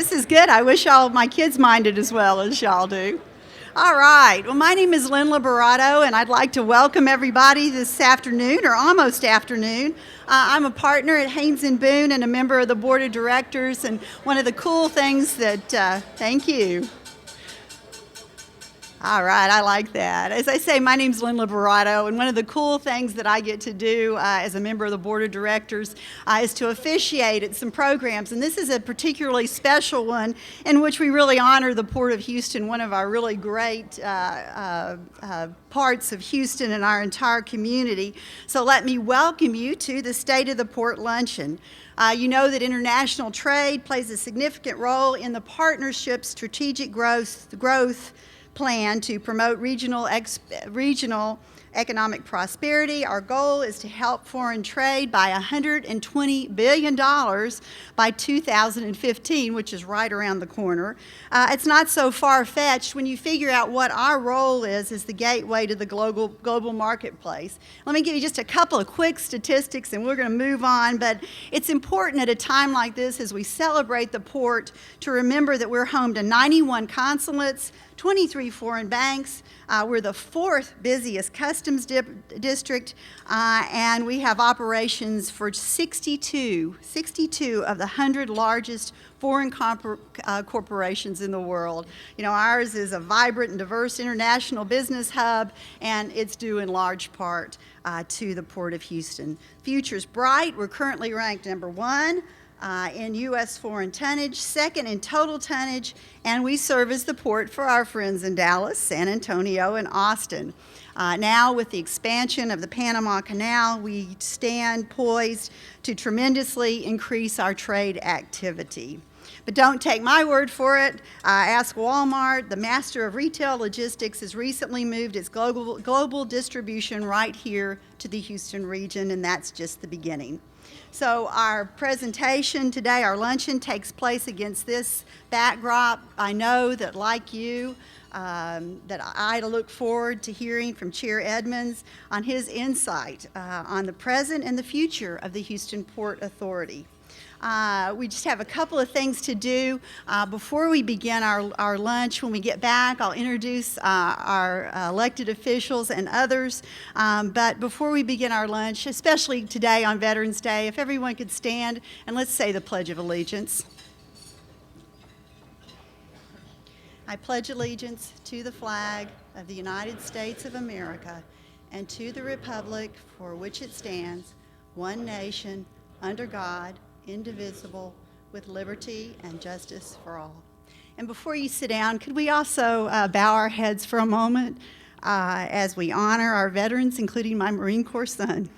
This is good. I wish all my kids minded as well as y'all do. All right. Well, my name is Lynn Liberato, and I'd like to welcome everybody this afternoon, or almost afternoon. I'm a partner at Haynes & Boone and a member of the board of directors, and one of the cool things that, thank you. All right, I like that. As I say, my name's Lynn Liberato, and one of the cool things that I get to do as a member of the board of directors is to officiate at some programs, and this is a particularly special one in which we really honor the Port of Houston, one of our really great parts of Houston and our entire community. So let me welcome you to the State of the Port Luncheon. You know that international trade plays a significant role in the partnership's strategic growth plan to promote regional economic prosperity. Our goal is to help foreign trade by $120 billion by 2015, which is right around the corner. It's not so far-fetched when you figure out what our role is as the gateway to the global marketplace. Let me give you just a couple of quick statistics and we're going to move on, but it's important at a time like this as we celebrate the port to remember that we're home to 91 consulates, 23 foreign banks. We're the fourth busiest customs district, and we have operations for 62 of the 100 largest foreign corporations in the world. You know, ours is a vibrant and diverse international business hub, and it's due in large part to the Port of Houston. Future's bright. We're currently ranked number 1 in U.S. foreign tonnage, 2nd in total tonnage, and we serve as the port for our friends in Dallas, San Antonio, and Austin. Now, with the expansion of the Panama Canal, we stand poised to tremendously increase our trade activity. But don't take my word for it. Ask Walmart. The master of retail logistics has recently moved its global distribution right here to the Houston region, and that's just the beginning. So our presentation today, our luncheon, takes place against this backdrop. I know that, like you, that I look forward to hearing from Chair Edmonds on his insight on the present and the future of the Houston Port Authority. We just have a couple of things to do before we begin our lunch. When we get back, I'll introduce our elected officials and others. But before we begin our lunch, especially today on Veterans Day, if everyone could stand and let's say the Pledge of Allegiance. I pledge allegiance to the flag of the United States of America and to the republic for which it stands, one nation, under God, indivisible, with liberty and justice for all. And before you sit down, could we also bow our heads for a moment as we honor our veterans, including my Marine Corps son.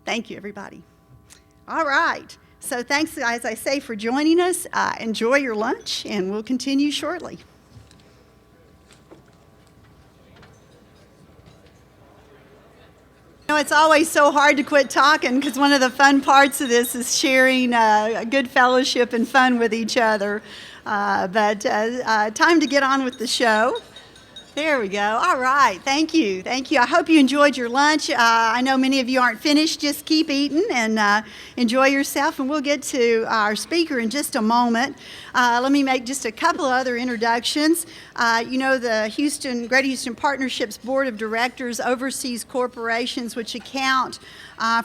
Thank you, everybody. All right. So thanks, as I say, for joining us. Enjoy your lunch, and we'll continue shortly. You know, it's always so hard to quit talking because one of the fun parts of this is sharing a good fellowship and fun with each other. But time to get on with the show. There we go. All right. Thank you. Thank you. I hope you enjoyed your lunch. I know many of you aren't finished. Just keep eating and enjoy yourself. And we'll get to our speaker in just a moment. Let me make just a couple of other introductions. You know, the Greater Houston Partnerships Board of Directors oversees corporations which account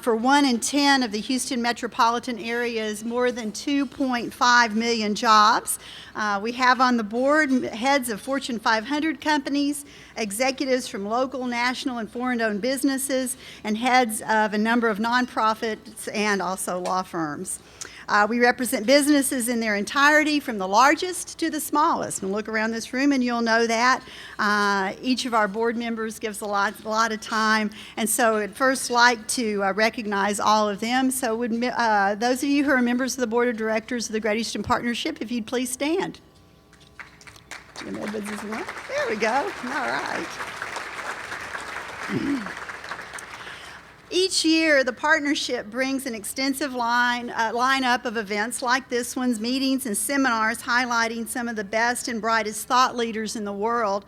for 1 in 10 of the Houston metropolitan area's more than 2.5 million jobs. We have on the board heads of Fortune 500 companies, executives from local, national, and foreign-owned businesses, and heads of a number of nonprofits and also law firms. We represent businesses in their entirety, from the largest to the smallest. And look around this room and you'll know that. Each of our board members gives a lot of time. And so I'd first like to recognize all of them. So would those of you who are members of the board of directors of the Greater Houston Partnership, if you'd please stand. There we go. All right. Each year, the partnership brings an extensive lineup of events like this one's, meetings and seminars highlighting some of the best and brightest thought leaders in the world.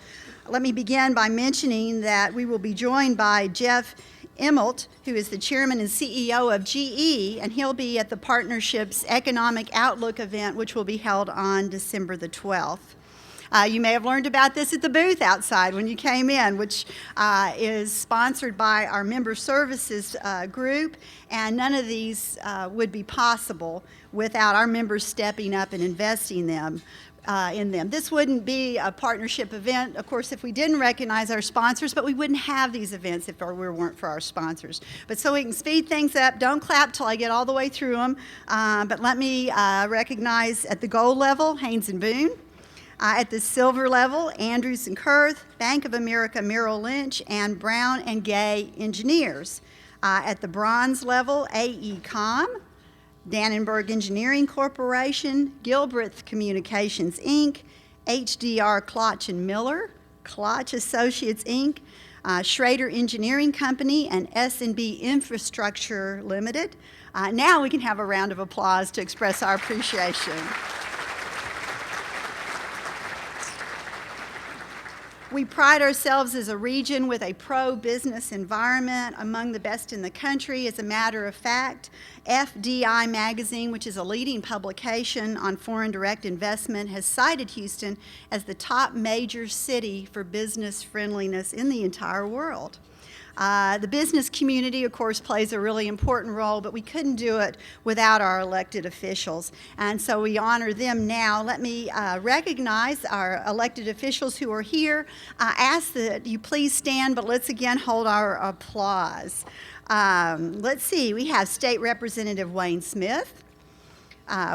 Let me begin by mentioning that we will be joined by Jeff Immelt, who is the chairman and CEO of GE, and he'll be at the partnership's Economic Outlook event, which will be held on December the 12th. You may have learned about this at the booth outside when you came in, which is sponsored by our Member Services group, and none of these would be possible without our members stepping up and investing in them. This wouldn't be a partnership event, of course, if we didn't recognize our sponsors, but we wouldn't have these events if we weren't for our sponsors. But so we can speed things up, don't clap till I get all the way through them, but let me recognize at the gold level, Haynes and Boone. At the silver level, Andrews and Kurth, Bank of America Merrill Lynch, and Brown and Gay Engineers. At the bronze level, AECOM, Dannenberg Engineering Corporation, Gilbreth Communications, Inc., HDR Klotch and Miller, Klotch Associates, Inc., Schrader Engineering Company, and S&B Infrastructure Limited. Now we can have a round of applause to express our appreciation. We pride ourselves as a region with a pro-business environment, among the best in the country. As a matter of fact, FDI Magazine, which is a leading publication on foreign direct investment, has cited Houston as the top major city for business friendliness in the entire world. The business community, of course, plays a really important role, but we couldn't do it without our elected officials. And so we honor them now. Let me recognize our elected officials who are here. I ask that you please stand, but let's again hold our applause. Let's see, we have State Representative Wayne Smith.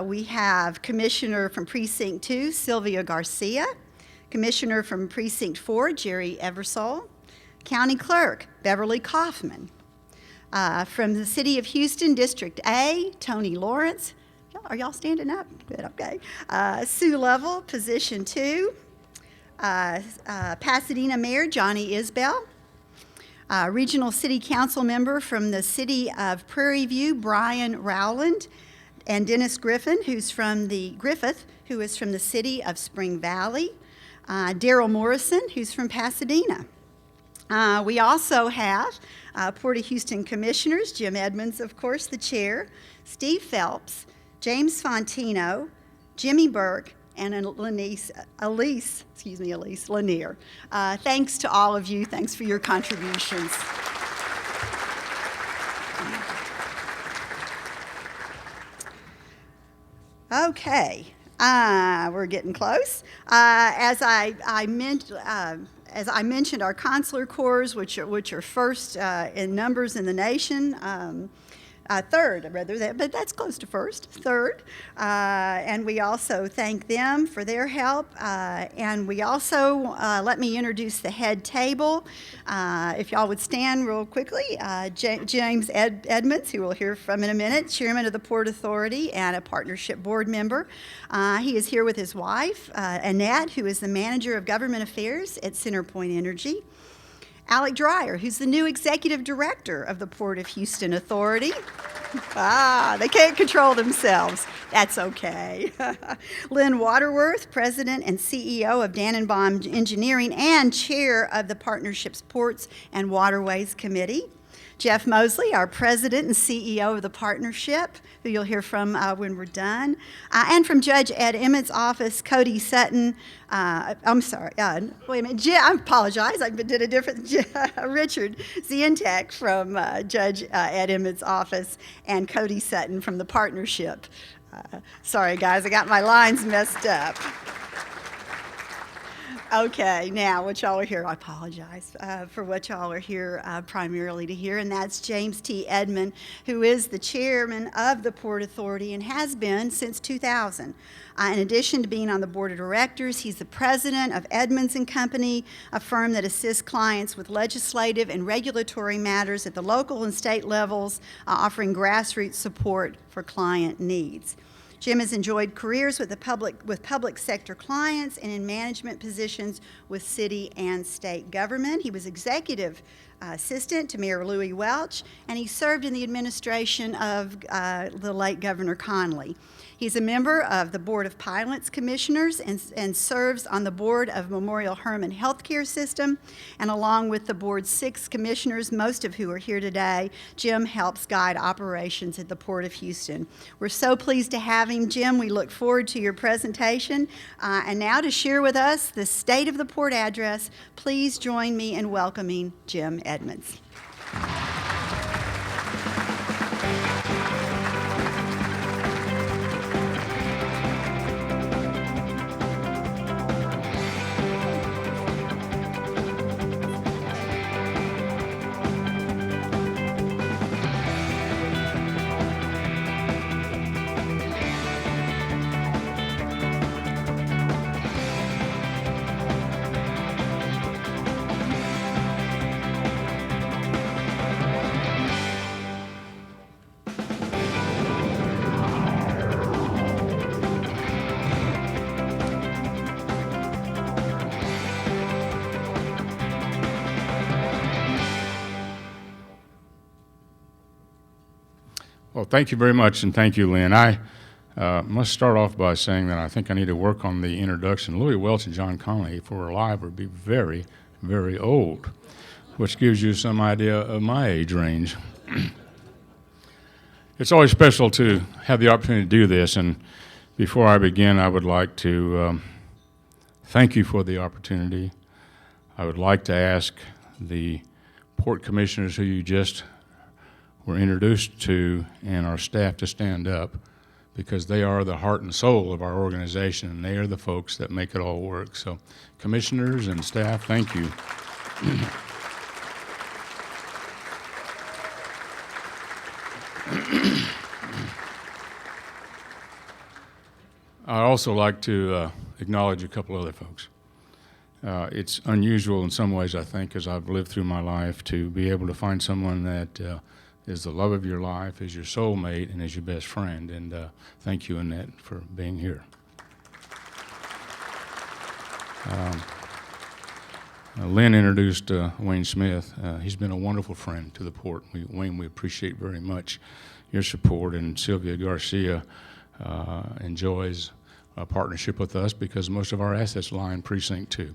We have Commissioner from Precinct 2, Sylvia Garcia. Commissioner from Precinct 4, Jerry Eversole. County Clerk, Beverly Kaufman. From the City of Houston, District A, Tony Lawrence. Are y'all standing up? Good, okay. Sue Lovell, Position 2. Pasadena Mayor, Johnny Isbell. Regional City Council member from the City of Prairie View, Brian Rowland. And Dennis Griffith, who is from the City of Spring Valley. Daryl Morrison, who's from Pasadena. We also have Port of Houston Commissioners, Jim Edmonds, of course, the chair, Steve Phelps, James Fontino, Jimmy Burke, and Elise Lanier. Thanks to all of you. Thanks for your contributions. Okay, we're getting close. As I mentioned, our consular corps, which are first in numbers in the nation, third, rather, but that's close to first, third. And we also thank them for their help. And we also, let me introduce the head table. If y'all would stand real quickly. James Edmonds, who we'll hear from in a minute, Chairman of the Port Authority and a partnership board member. He is here with his wife, Annette, who is the Manager of Government Affairs at CenterPoint Energy. Alec Dreyer, who's the new Executive Director of the Port of Houston Authority. They can't control themselves. That's okay. Lynn Waterworth, President and CEO of Dannenbaum Engineering and Chair of the Partnership's Ports and Waterways Committee. Jeff Mosley, our President and CEO of the Partnership, who you'll hear from when we're done. And from Judge Ed Emmett's office, Cody Sutton. I'm sorry, wait a minute, I apologize, I did a different, Richard Zientek from Judge Ed Emmett's office, and Cody Sutton from the Partnership. Sorry guys, I got my lines messed up. Okay, now what y'all are here, I apologize for what y'all are here primarily to hear, and that's James T. Edmond, who is the chairman of the Port Authority and has been since 2000. In addition to being on the board of directors, he's the president of Edmonds & Company, a firm that assists clients with legislative and regulatory matters at the local and state levels, offering grassroots support for client needs. Jim has enjoyed careers with public sector clients and in management positions with city and state government. He was executive assistant to Mayor Louis Welch, and he served in the administration of the late Governor Conley. He's a member of the Board of Pilots Commissioners and serves on the board of Memorial Hermann Healthcare System. And along with the board's 6 commissioners, most of who are here today, Jim helps guide operations at the Port of Houston. We're so pleased to have him, Jim. We look forward to your presentation. And now to share with us the State of the Port address, please join me in welcoming Jim Edmonds. Well, thank you very much, and thank you, Lynn. I must start off by saying that I think I need to work on the introduction. Louis Welch and John Connolly, if we're alive, would be very, very old, which gives you some idea of my age range. It's always special to have the opportunity to do this, and before I begin, I would like to thank you for the opportunity. I would like to ask the Port Commissioners who you just were introduced to and our staff to stand up, because they are the heart and soul of our organization, and they are the folks that make it all work. So, commissioners and staff, thank you. I'd also like to acknowledge a couple other folks. It's unusual in some ways, I think, as I've lived through my life, to be able to find someone that is the love of your life, is your soulmate, and is your best friend. And thank you, Annette, for being here. Lynn introduced Wayne Smith. He's been a wonderful friend to the Port. Wayne, we appreciate very much your support, and Sylvia Garcia enjoys a partnership with us because most of our assets lie in Precinct 2.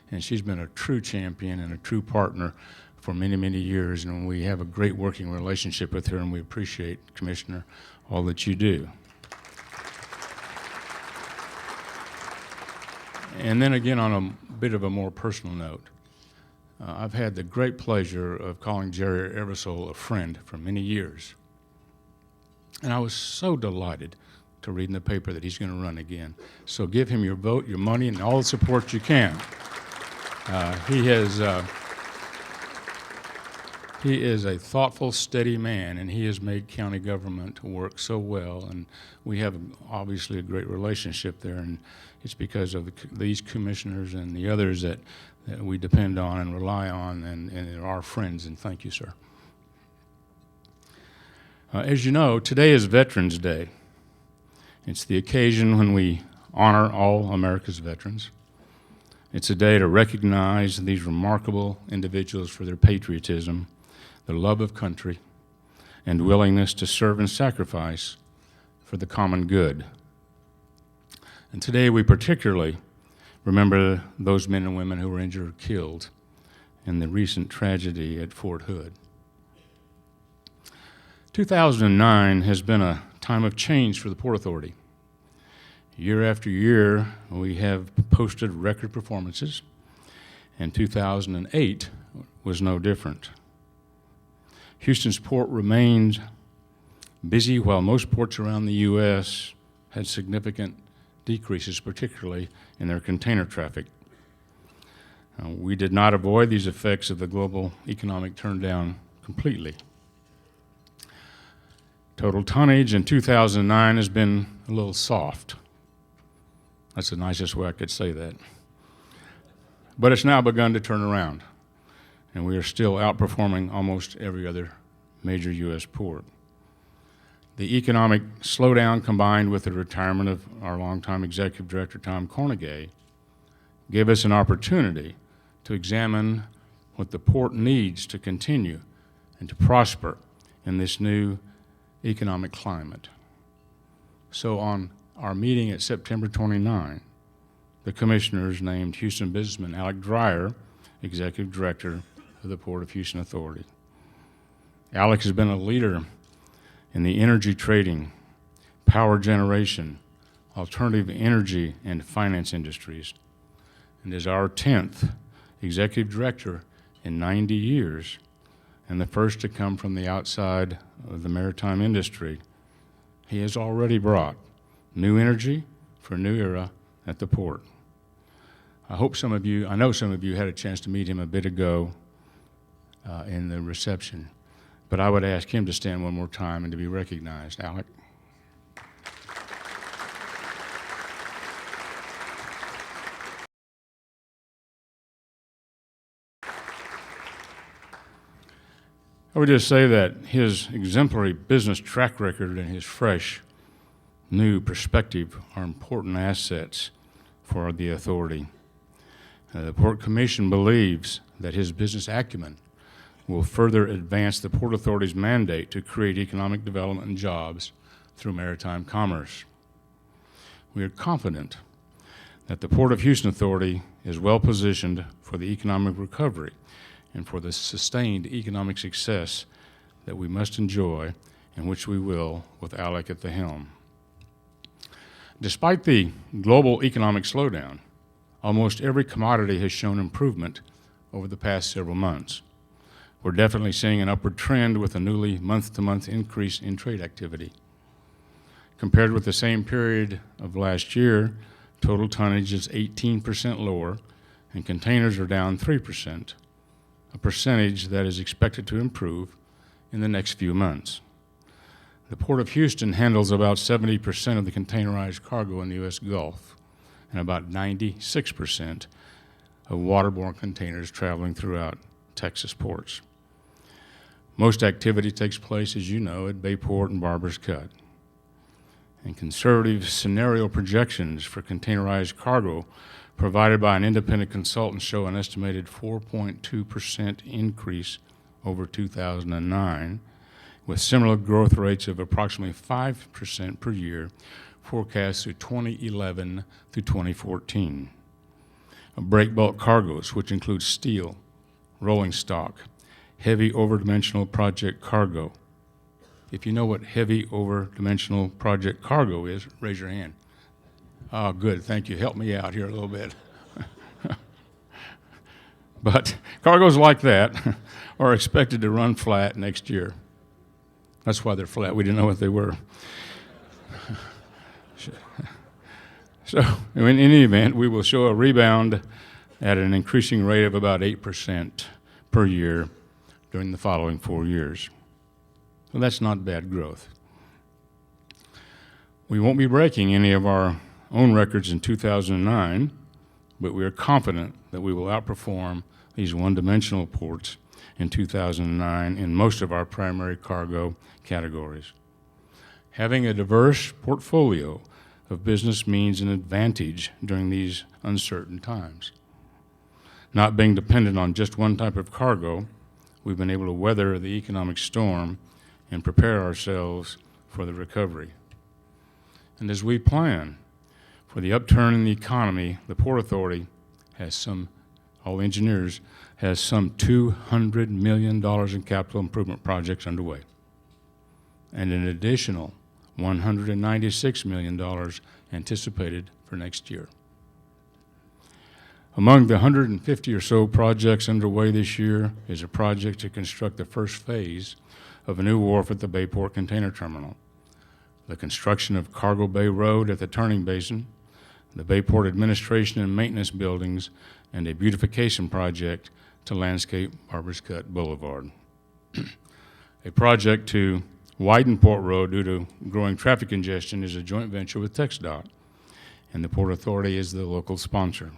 And she's been a true champion and a true partner for many, many years, and we have a great working relationship with her, and we appreciate, Commissioner, all that you do. And then again, on a bit of a more personal note, I've had the great pleasure of calling Jerry Eversole a friend for many years. And I was so delighted to read in the paper that he's going to run again. So give him your vote, your money, and all the support you can. He is a thoughtful, steady man, and he has made county government work so well, and we have obviously a great relationship there, and it's because of these commissioners and the others that we depend on and rely on, and are our friends, and thank you, sir. As you know, today is Veterans Day. It's the occasion when we honor all America's veterans. It's a day to recognize these remarkable individuals for their patriotism, their love of country, and willingness to serve and sacrifice for the common good. And today we particularly remember those men and women who were injured or killed in the recent tragedy at Fort Hood. 2009 has been a time of change for the Port Authority. Year after year, we have posted record performances, and 2008 was no different. Houston's port remained busy while most ports around the U.S. had significant decreases, particularly in their container traffic. We did not avoid these effects of the global economic turndown completely. Total tonnage in 2009 has been a little soft. That's the nicest way I could say that. But it's now begun to turn around, and we are still outperforming almost every other major U.S. port. The economic slowdown, combined with the retirement of our longtime executive director, Tom Cornegay, gave us an opportunity to examine what the port needs to continue and to prosper in this new economic climate. So on our meeting at September 29, the commissioners named Houston businessman Alec Dreyer executive director of the Port of Houston Authority. Alec has been a leader in the energy trading, power generation, alternative energy, and finance industries, and is our 10th executive director in 90 years, and the first to come from the outside of the maritime industry. He has already brought new energy for a new era at the port. I know some of you had a chance to meet him a bit ago in the reception, but I would ask him to stand one more time and to be recognized. Alec. I would just say that his exemplary business track record and his fresh, new perspective are important assets for the authority. The Port Commission believes that his business acumen will further advance the Port Authority's mandate to create economic development and jobs through maritime commerce. We are confident that the Port of Houston Authority is well positioned for the economic recovery and for the sustained economic success that we must enjoy, and which we will with Alec at the helm. Despite the global economic slowdown, almost every commodity has shown improvement over the past several months. We're definitely seeing an upward trend with a newly month-to-month increase in trade activity. Compared with the same period of last year, total tonnage is 18% lower, and containers are down 3%, a percentage that is expected to improve in the next few months. The Port of Houston handles about 70% of the containerized cargo in the U.S. Gulf, and about 96% of waterborne containers traveling throughout Texas ports. Most activity takes place, as you know, at Bayport and Barbers Cut. And conservative scenario projections for containerized cargo provided by an independent consultant show an estimated 4.2% increase over 2009, with similar growth rates of approximately 5% per year forecast through 2011 through 2014. Break bulk cargoes, which include steel, rolling stock, heavy overdimensional project cargo. If you know what heavy overdimensional project cargo is, raise your hand. Oh, good, thank you. Help me out here a little bit. But cargoes like that are expected to run flat next year. That's why they're flat. We didn't know what they were. So, in any event, we will show a rebound at an increasing rate of about 8% per year during the following 4 years. So that's not bad growth. We won't be breaking any of our own records in 2009, but we are confident that we will outperform these one-dimensional ports in 2009 in most of our primary cargo categories. Having a diverse portfolio of business means an advantage during these uncertain times. Not being dependent on just one type of cargo, we've been able to weather the economic storm and prepare ourselves for the recovery. And as we plan for the upturn in the economy, the Port Authority has all engineers, has some $200 million in capital improvement projects underway, and an additional $196 million anticipated for next year. Among the 150 or so projects underway this year is a project to construct the first phase of a new wharf at the Bayport Container Terminal, the construction of Cargo Bay Road at the Turning Basin, the Bayport Administration and Maintenance buildings, and a beautification project to landscape Barbers Cut Boulevard. A project to widen Port Road due to growing traffic congestion is a joint venture with TxDOT, and the Port Authority is the local sponsor.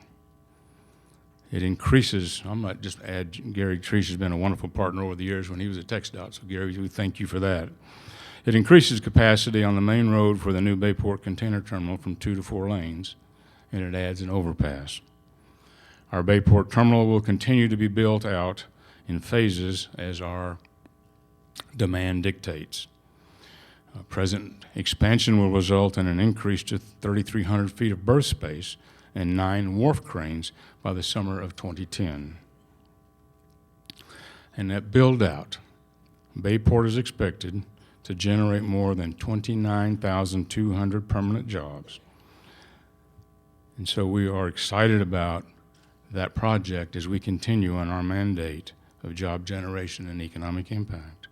It increases, I might just add, Gary Treese has been a wonderful partner over the years when he was at TxDOT, so Gary, we thank you for that. It increases capacity on the main road for the new Bayport Container Terminal from 2 to 4 lanes, and it adds an overpass. Our Bayport Terminal will continue to be built out in phases as our demand dictates. Present expansion will result in an increase to 3,300 feet of berth space and 9 wharf cranes by the summer of 2010. And that build-out, Bayport is expected to generate more than 29,200 permanent jobs. And so we are excited about that project as we continue on our mandate of job generation and economic impact.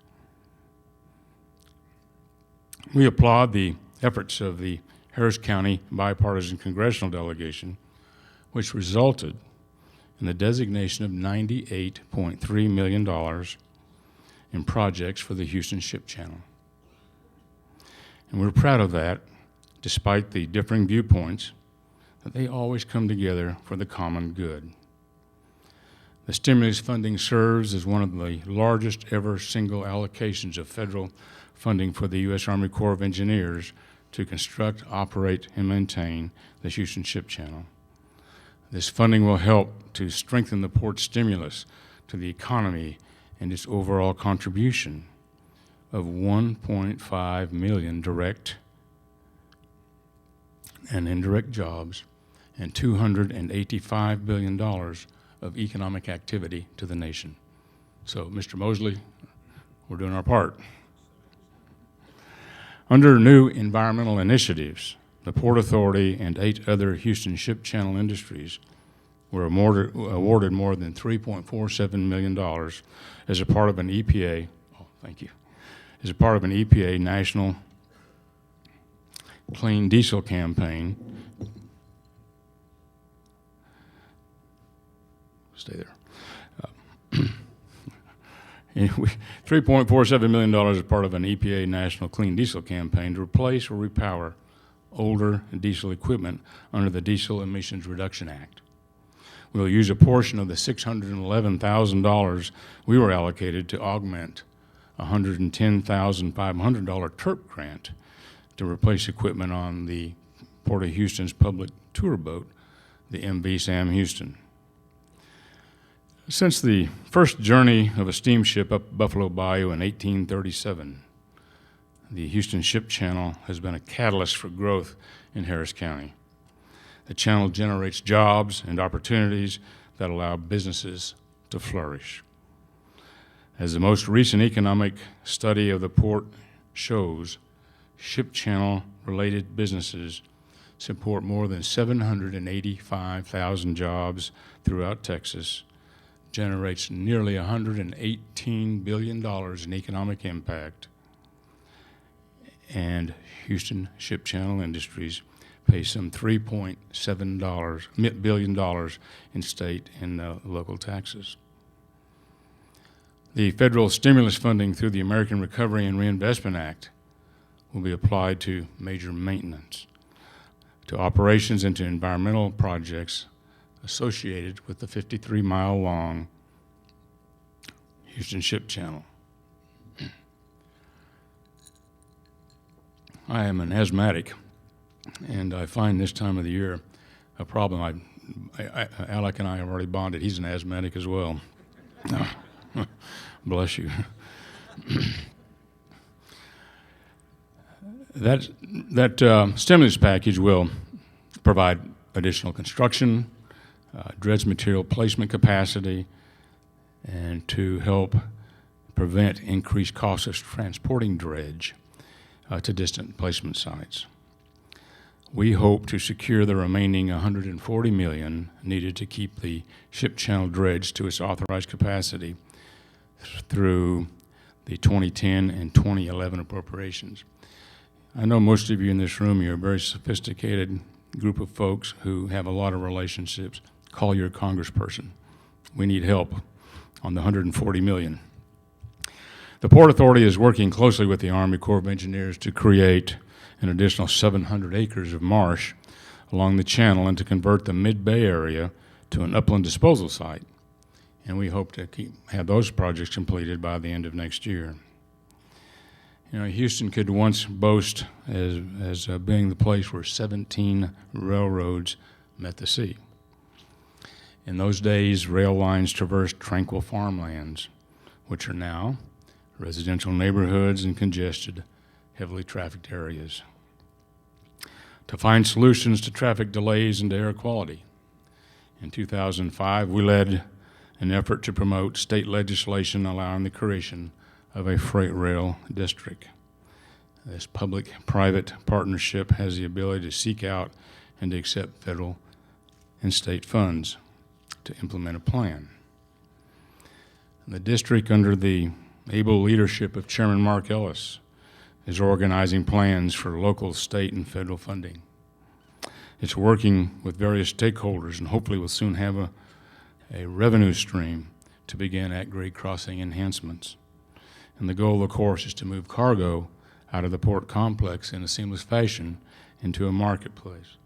We applaud the efforts of the Harris County bipartisan congressional delegation, which resulted in the designation of $98.3 million in projects for the Houston Ship Channel. And we're proud of that, despite the differing viewpoints, that they always come together for the common good. The stimulus funding serves as one of the largest ever single allocations of federal funding for the U.S. Army Corps of Engineers to construct, operate, and maintain the Houston Ship Channel. This funding will help to strengthen the port's stimulus to the economy and its overall contribution of 1.5 million direct and indirect jobs and $285 billion of economic activity to the nation. So, Mr. Mosley, we're doing our part. Under new environmental initiatives, the Port Authority and 8 other Houston Ship Channel industries were awarded more than $3.47 million as a part of an EPA, as a part of an EPA national clean diesel campaign. Stay there. Anyway, $3.47 million as part of an EPA national clean diesel campaign to replace or repower older diesel equipment under the Diesel Emissions Reduction Act. We'll use a portion of the $611,000 we were allocated to augment a $110,500 TERP grant to replace equipment on the Port of Houston's public tour boat, the MV Sam Houston. Since the first journey of a steamship up Buffalo Bayou in 1837, the Houston Ship Channel has been a catalyst for growth in Harris County. The channel generates jobs and opportunities that allow businesses to flourish. As the most recent economic study of the port shows, Ship Channel-related businesses support more than 785,000 jobs throughout Texas, generates nearly $118 billion in economic impact, and Houston Ship Channel Industries pay some $3.7 billion in state and local taxes. The federal stimulus funding through the American Recovery and Reinvestment Act will be applied to major maintenance, to operations, and to environmental projects associated with the 53-mile-long Houston Ship Channel. I am an asthmatic, and I find this time of the year a problem. Alec and I have already bonded. He's an asthmatic as well. Bless you. That stimulus package will provide additional construction, dredge material placement capacity, and to help prevent increased costs of transporting dredge to distant placement sites. We hope to secure the remaining $140 million needed to keep the Ship Channel dredge to its authorized capacity through the 2010 and 2011 appropriations. I know most of you in this room, you're a very sophisticated group of folks who have a lot of relationships. Call your congressperson. We need help on the $140 million. The Port Authority is working closely with the Army Corps of Engineers to create an additional 700 acres of marsh along the channel and to convert the Mid-Bay area to an upland disposal site. And we hope to have those projects completed by the end of next year. You know, Houston could once boast as being the place where 17 railroads met the sea. In those days, rail lines traversed tranquil farmlands, which are now residential neighborhoods and congested heavily trafficked areas. To find solutions to traffic delays and to air quality. In 2005, we led an effort to promote state legislation allowing the creation of a freight rail district. This public-private partnership has the ability to seek out and to accept federal and state funds to implement a plan. The district, under the able leadership of Chairman Mark Ellis, is organizing plans for local, state, and federal funding. It's working with various stakeholders and hopefully will soon have a revenue stream to begin at-grade crossing enhancements. And the goal, of course, is to move cargo out of the port complex in a seamless fashion into a marketplace.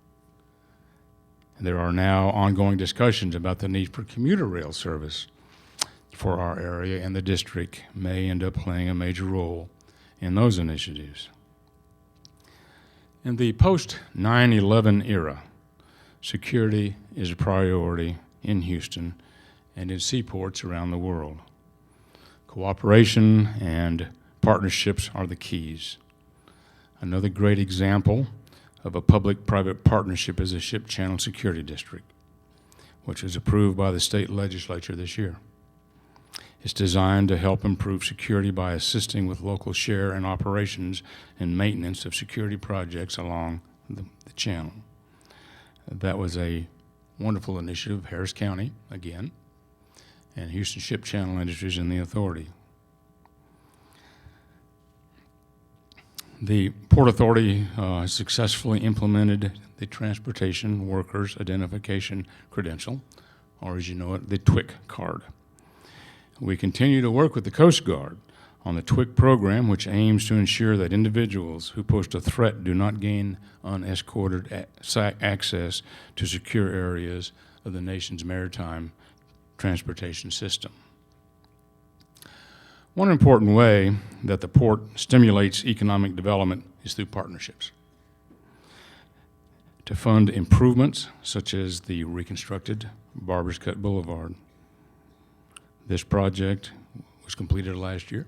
And there are now ongoing discussions about the need for commuter rail service for our area, and the district may end up playing a major role in those initiatives. In the post-9/11 era, security is a priority in Houston and in seaports around the world. Cooperation and partnerships are the keys. Another great example of a public-private partnership is the Ship Channel Security District, which was approved by the state legislature this year. It's designed to help improve security by assisting with local share and operations and maintenance of security projects along the channel. That was a wonderful initiative of Harris County, again, and Houston Ship Channel Industries and the authority. The Port Authority has successfully implemented the Transportation Workers Identification Credential, or as you know it, the TWIC card. We continue to work with the Coast Guard on the TWIC program, which aims to ensure that individuals who pose a threat do not gain unescorted access to secure areas of the nation's maritime transportation system. One important way that the port stimulates economic development is through partnerships. To fund improvements such as the reconstructed Barbers Cut Boulevard. This project was completed last year,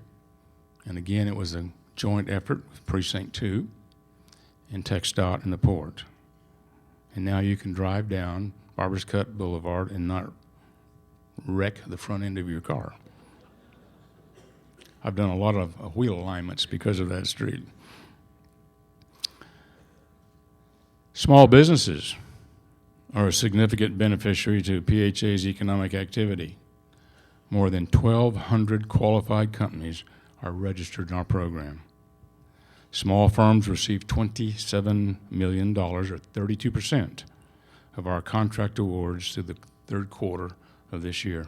and again, it was a joint effort with Precinct 2 and TxDOT and the port. And now you can drive down Barbers Cut Boulevard and not wreck the front end of your car. I've done a lot of wheel alignments because of that street. Small businesses are a significant beneficiary to PHA's economic activity. More than 1,200 qualified companies are registered in our program. Small firms receive $27 million, or 32%, of our contract awards through the third quarter of this year.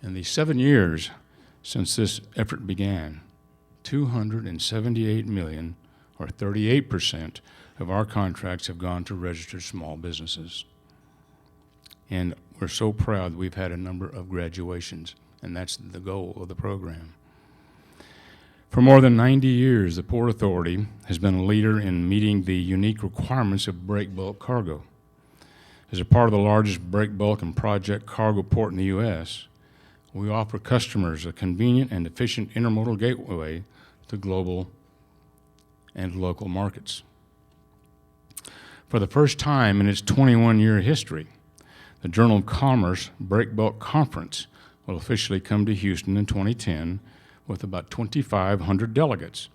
In the 7 years since this effort began, $278 million, or 38%, of our contracts have gone to registered small businesses. And we're so proud we've had a number of graduations, and that's the goal of the program. For more than 90 years, the Port Authority has been a leader in meeting the unique requirements of break bulk cargo. As a part of the largest break bulk and project cargo port in the U.S., we offer customers a convenient and efficient intermodal gateway to global and local markets. For the first time in its 21-year history, the Journal of Commerce Break Bulk Conference will officially come to Houston in 2010 with about 2,500 delegates.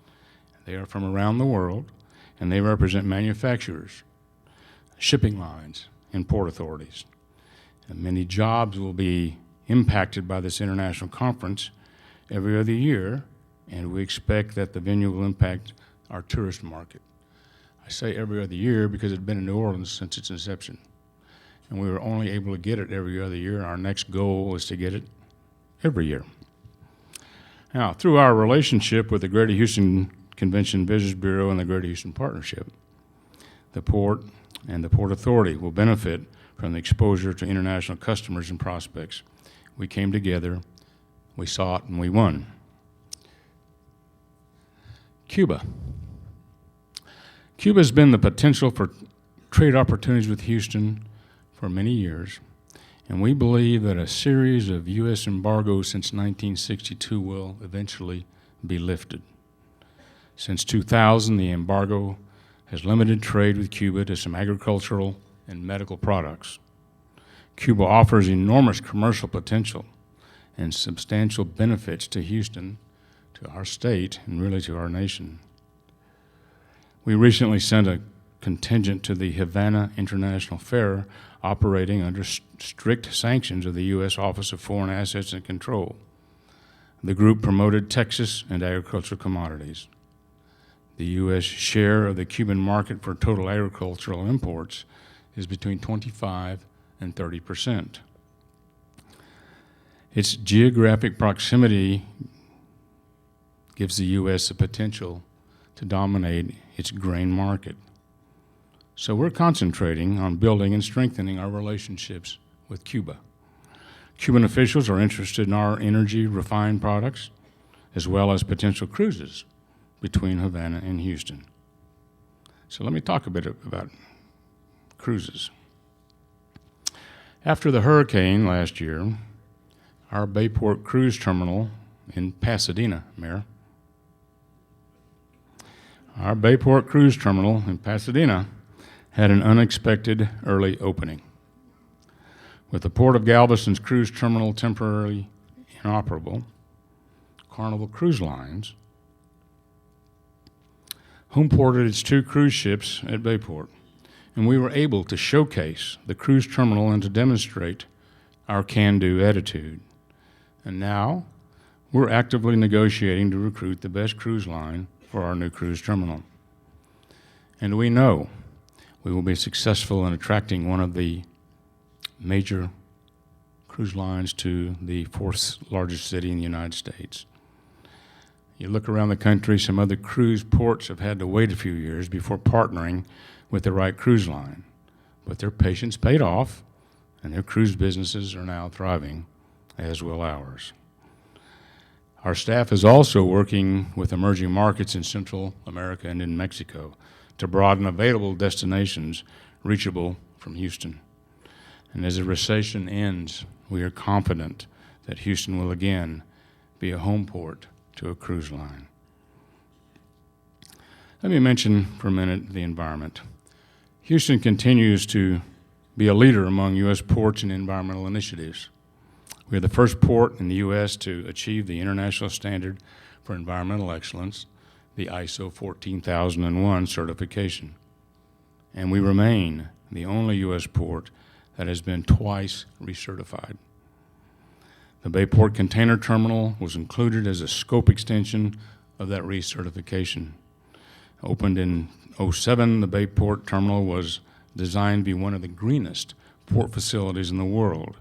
They are from around the world, and they represent manufacturers, shipping lines, and port authorities. And many jobs will be impacted by this international conference every other year, and we expect that the venue will impact our tourist market. I say every other year because it's been in New Orleans since its inception. And we were only able to get it every other year. Our next goal is to get it every year. Now, through our relationship with the Greater Houston Convention Business Bureau and the Greater Houston Partnership, the port and the Port Authority will benefit from the exposure to international customers and prospects. We came together, we saw it, and we won. Cuba. Cuba has been the potential for trade opportunities with Houston for many years, and we believe that a series of U.S. embargoes since 1962 will eventually be lifted. Since 2000, the embargo has limited trade with Cuba to some agricultural and medical products. Cuba offers enormous commercial potential and substantial benefits to Houston, to our state, and really to our nation. We recently sent a contingent to the Havana International Fair, operating under strict sanctions of the U.S. Office of Foreign Assets and Control. The group promoted Texas and agricultural commodities. The U.S. share of the Cuban market for total agricultural imports is between 25 and 30%. Its geographic proximity gives the U.S. the potential to dominate its grain market. So we're concentrating on building and strengthening our relationships with Cuba. Cuban officials are interested in our energy refined products, as well as potential cruises between Havana and Houston. So let me talk a bit about cruises. After the hurricane last year, our Bayport Cruise Terminal in Pasadena, Mayor, our Bayport Cruise Terminal in Pasadena had an unexpected early opening. With the Port of Galveston's cruise terminal temporarily inoperable, Carnival Cruise Lines homeported its 2 cruise ships at Bayport, and we were able to showcase the cruise terminal and to demonstrate our can-do attitude. And now, we're actively negotiating to recruit the best cruise line for our new cruise terminal. And we know we will be successful in attracting one of the major cruise lines to the 4th largest city in the United States. You look around the country, some other cruise ports have had to wait a few years before partnering with the right cruise line. But their patience paid off, and their cruise businesses are now thriving, as will ours. Our staff is also working with emerging markets in Central America and in Mexico to broaden available destinations reachable from Houston. And as the recession ends, we are confident that Houston will again be a home port to a cruise line. Let me mention for a minute the environment. Houston continues to be a leader among U.S. ports and environmental initiatives. We are the first port in the U.S. to achieve the International Standard for Environmental Excellence, the ISO 14001 certification. And we remain the only U.S. port that has been twice recertified. The Bayport Container Terminal was included as a scope extension of that recertification. Opened in 2007, the Bayport Terminal was designed to be one of the greenest port facilities in the world,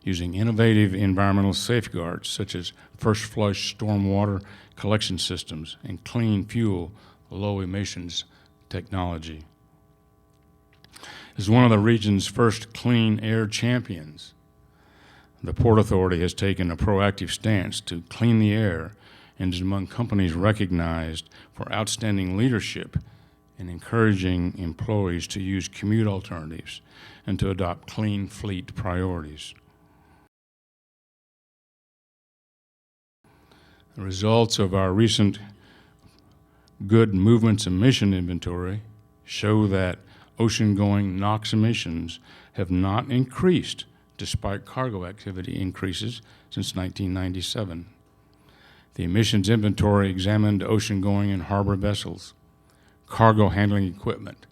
using innovative environmental safeguards such as first flush stormwater collection systems and clean fuel, low emissions technology. As one of the region's first clean air champions, the Port Authority has taken a proactive stance to clean the air and is among companies recognized for outstanding leadership in encouraging employees to use commute alternatives and to adopt clean fleet priorities. The results of our recent good movements emission inventory show that ocean-going NOx emissions have not increased despite cargo activity increases since 1997. The emissions inventory examined ocean-going and harbor vessels, cargo handling equipment,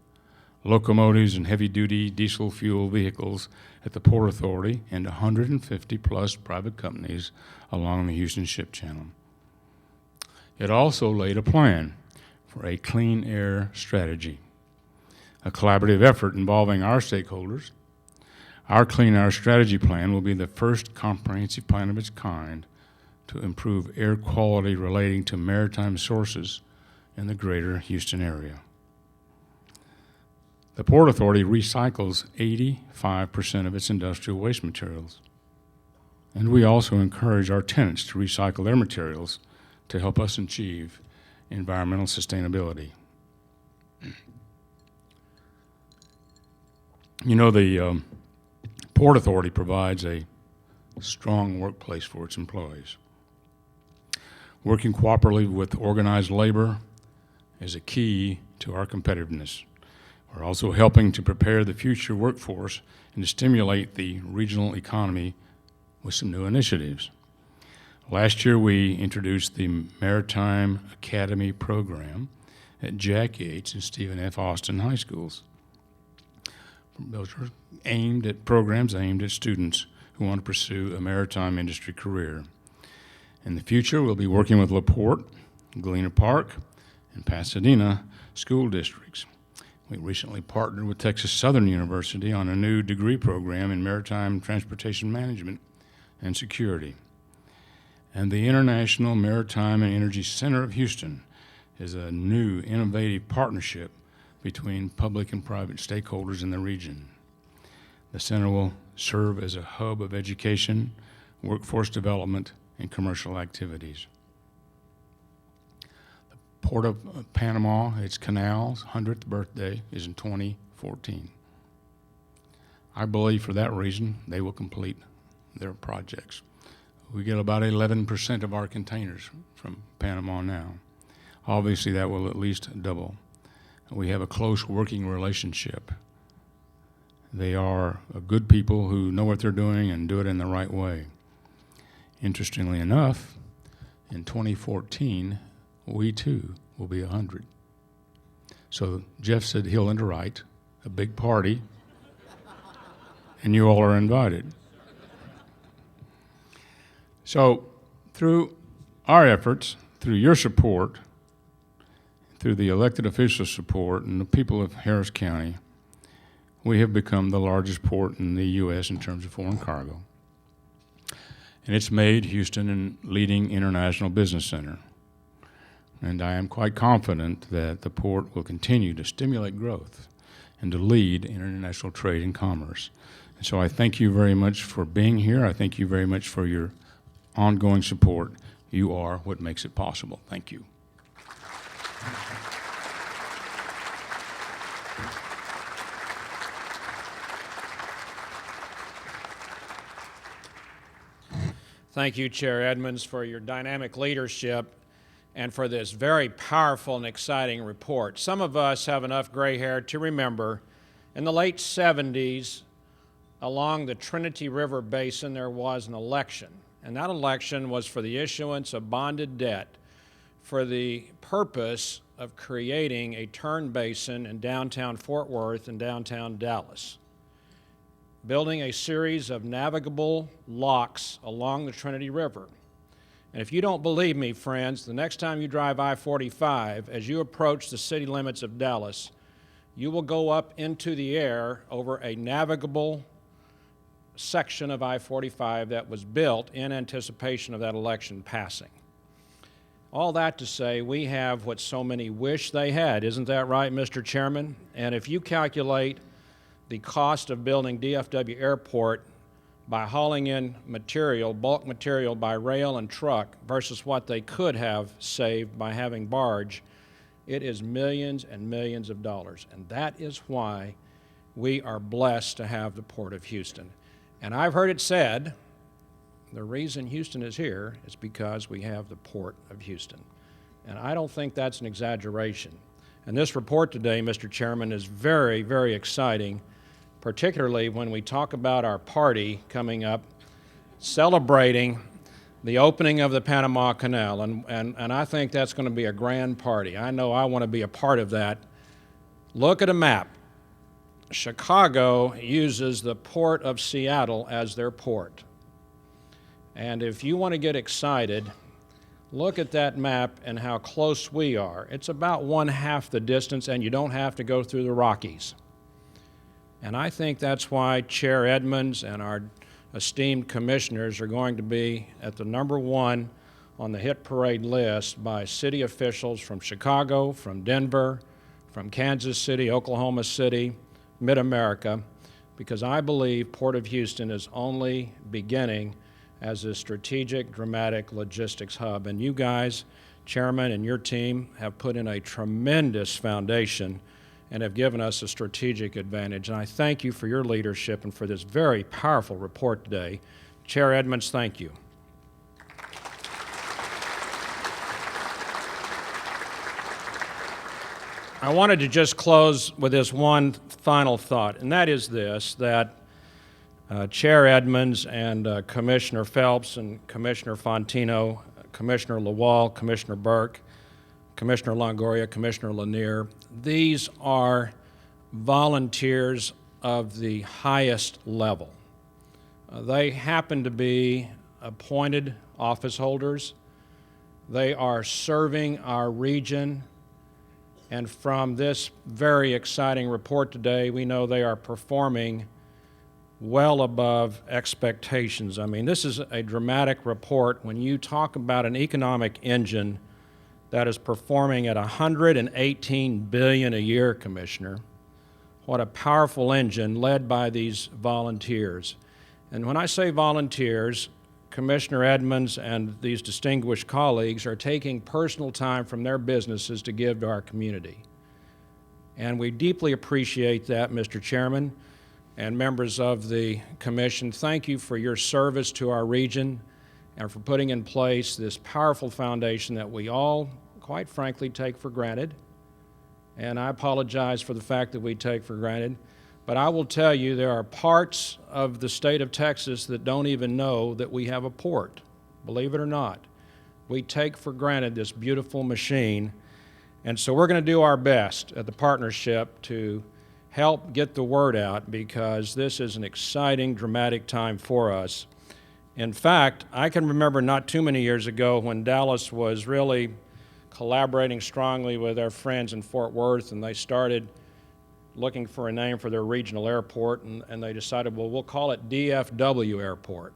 locomotives and heavy-duty diesel fuel vehicles at the Port Authority and 150-plus private companies along the Houston Ship Channel. It also laid a plan for a clean air strategy, a collaborative effort involving our stakeholders. Our Clean Air Strategy Plan will be the first comprehensive plan of its kind to improve air quality relating to maritime sources in the greater Houston area. The Port Authority recycles 85% of its industrial waste materials, and we also encourage our tenants to recycle their materials to help us achieve environmental sustainability. You know, the Port Authority provides a strong workplace for its employees. Working cooperatively with organized labor, is a key to our competitiveness. We're also helping to prepare the future workforce and to stimulate the regional economy with some new initiatives. Last year, we introduced the Maritime Academy program at Jack Yates and Stephen F. Austin high schools. Those are programs aimed at students who want to pursue a maritime industry career. In the future, we'll be working with LaPorte, Galena Park, and Pasadena school districts. We recently partnered with Texas Southern University on a new degree program in maritime transportation management and security. And the International Maritime and Energy Center of Houston is a new innovative partnership between public and private stakeholders in the region. The center will serve as a hub of education, workforce development, and commercial activities. The Port of Panama, its canal's 100th birthday is in 2014. I believe for that reason they will complete their projects. We get about 11% of our containers from Panama now. Obviously, that will at least double. We have a close working relationship. They are good people who know what they're doing and do it in the right way. Interestingly enough, in 2014, we too will be 100. So Jeff said he'll underwrite a big party, and you all are invited. So through our efforts, through your support, through the elected officials' support and the people of Harris County, we have become the largest port in the U.S. in terms of foreign cargo. And it's made Houston a leading international business center. And I am quite confident that the port will continue to stimulate growth and to lead international trade and commerce. And so I thank you very much for being here. I thank you very much for your ongoing support. You are what makes it possible. Thank you. Thank you, Chair Edmonds, for your dynamic leadership and for this very powerful and exciting report. Some of us have enough gray hair to remember in the late 70s, along the Trinity River Basin, there was an election. And that election was for the issuance of bonded debt for the purpose of creating a turn basin in downtown Fort Worth and downtown Dallas, building a series of navigable locks along the Trinity River. And if you don't believe me, friends, the next time you drive I-45, as you approach the city limits of Dallas, you will go up into the air over a navigable section of I-45 that was built in anticipation of that election passing. All that to say, we have what so many wish they had. Isn't that right, Mr. Chairman? And if you calculate the cost of building DFW Airport by hauling in material, bulk material by rail and truck versus what they could have saved by having barge, it is millions and millions of dollars. And that is why we are blessed to have the Port of Houston. And I've heard it said, the reason Houston is here is because we have the Port of Houston. And I don't think that's an exaggeration. And this report today, Mr. Chairman, is very, very exciting, particularly when we talk about our party coming up, celebrating the opening of the Panama Canal. And I think that's going to be a grand party. I know I want to be a part of that. Look at a map. Chicago uses the Port of Seattle as their port. And if you want to get excited, look at that map and how close we are. It's about 1/2 the distance, and you don't have to go through the Rockies. And I think that's why Chair Edmonds and our esteemed commissioners are going to be at the #1 on the hit parade list by city officials from Chicago, from Denver, from Kansas City, Oklahoma City, Mid-America, because I believe Port of Houston is only beginning as a strategic, dramatic logistics hub. And you guys, Chairman, and your team have put in a tremendous foundation and have given us a strategic advantage. And I thank you for your leadership and for this very powerful report today. Chair Edmonds, thank you. I wanted to just close with this one final thought, and that is this, that Chair Edmonds and Commissioner Phelps and Commissioner Fontino, Commissioner LaWall, Commissioner Burke, Commissioner Longoria, Commissioner Lanier, these are volunteers of the highest level. They happen to be appointed office holders. They are serving our region, and from this very exciting report today, we know they are performing well above expectations. I mean, this is a dramatic report when you talk about an economic engine that is performing at $118 billion a year, Commissioner. What a powerful engine led by these volunteers. And when I say volunteers, Commissioner Edmonds and these distinguished colleagues are taking personal time from their businesses to give to our community. And we deeply appreciate that, Mr. Chairman and members of the Commission. Thank you for your service to our region and for putting in place this powerful foundation that we all, quite frankly, take for granted. And I apologize for the fact that we take for granted. But I will tell you, there are parts of the state of Texas that don't even know that we have a port, believe it or not. We take for granted this beautiful machine. And so we're going to do our best at the partnership to help get the word out, because this is an exciting, dramatic time for us. In fact, I can remember not too many years ago when Dallas was really collaborating strongly with our friends in Fort Worth, and they started looking for a name for their regional airport, and they decided, well, we'll call it DFW Airport.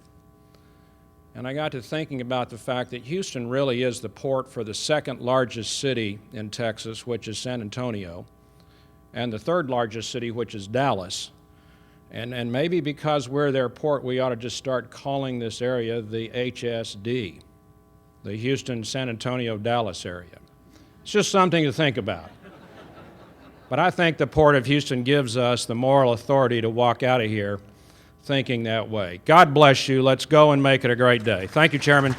And I got to thinking about the fact that Houston really is the port for the second largest city in Texas, which is San Antonio, and the third largest city, which is Dallas. And maybe because we're their port, we ought to just start calling this area the HSD, the Houston, San Antonio, Dallas area. It's just something to think about. But I think the Port of Houston gives us the moral authority to walk out of here thinking that way. God bless you. Let's go and make it a great day. Thank you, Chairman.